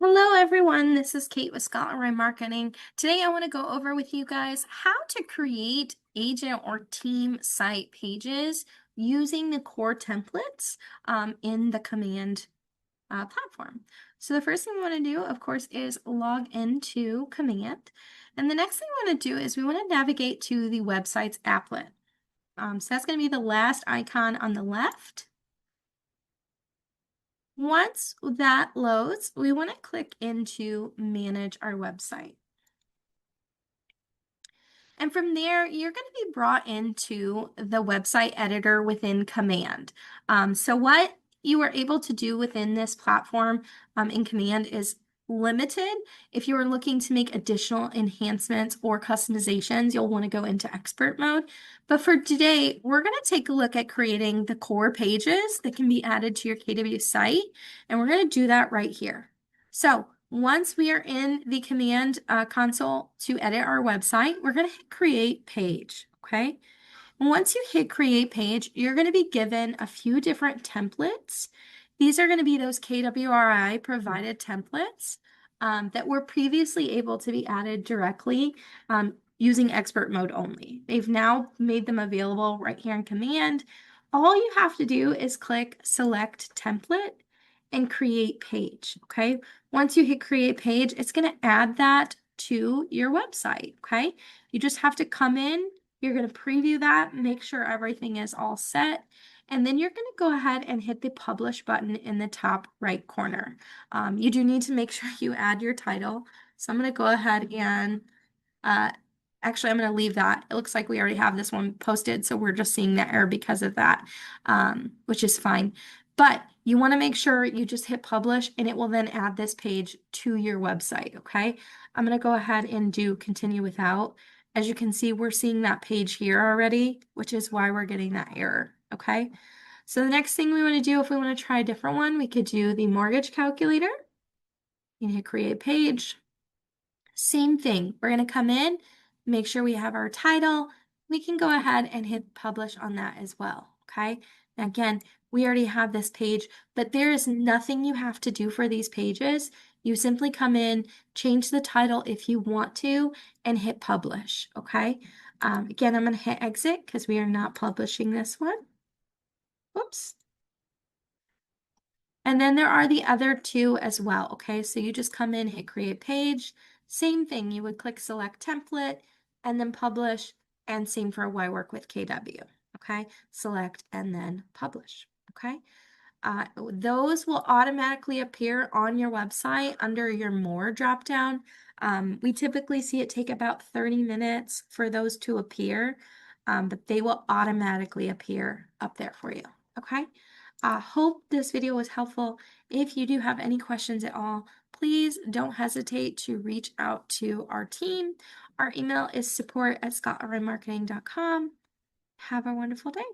Hello everyone, this is Kate with Scotland Marketing. Today I want to go over with you guys how to create agent or team site pages using the core templates in the Command platform. So the first thing we want to do, of course, is log into Command. And the next thing we want to do is we want to navigate to the website's applet. So that's going to be the last icon on the left. Once that loads, we want to click into Manage Our Website. And from there, you're going to be brought into the website editor within Command. So what you are able to do within this platform in Command is limited. If you are looking to make additional enhancements or customizations, you'll want to go into expert mode. But for today, we're going to take a look at creating the core pages that can be added to your KW site. And we're going to do that right here. So once we are in the Command console to edit our website, we're going to hit Create Page, okay? And once you hit Create Page, you're going to be given a few different templates. These are going to be those KWRI provided templates that were previously able to be added directly using expert mode only. They've now made them available right here in Command. All you have to do is click Select Template and Create Page, okay? Once you hit Create Page, it's going to add that to your website, okay? You just have to come in, you're going to preview that, make sure everything is all set, and then you're going to go ahead and hit the Publish button in the top right corner. You do need to make sure you add your title. So I'm going to go ahead and actually, I'm going to leave that. It looks like we already have this one posted, so we're just seeing the error because of that, which is fine. But you want to make sure you just hit publish and it will then add this page to your website, okay? I'm going to go ahead and do continue without. As you can see, we're seeing that page here already, which is why we're getting that error, okay? So the next thing we want to do, if we want to try a different one, we could do the mortgage calculator. You hit create page. Same thing. We're going to come in, make sure we have our title. We can go ahead and hit publish on that as well, okay? Now again, we already have this page, but there is nothing you have to do for these pages. You simply come in, change the title if you want to, and hit publish, okay? Again, I'm going to hit exit because we are not publishing this one. Whoops. And then there are the other two as well, okay? So you just come in, hit create page. Same thing, you would click select template and then publish, and same for why work with KW, okay? Select and then publish, okay? Those will automatically appear on your website under your more dropdown. We typically see it take about 30 minutes for those to appear, but they will automatically appear up there for you, okay? Hope this video was helpful. If you do have any questions at all, please don't hesitate to reach out to our team. Our email is support@scotlandmarketing.com. Have a wonderful day.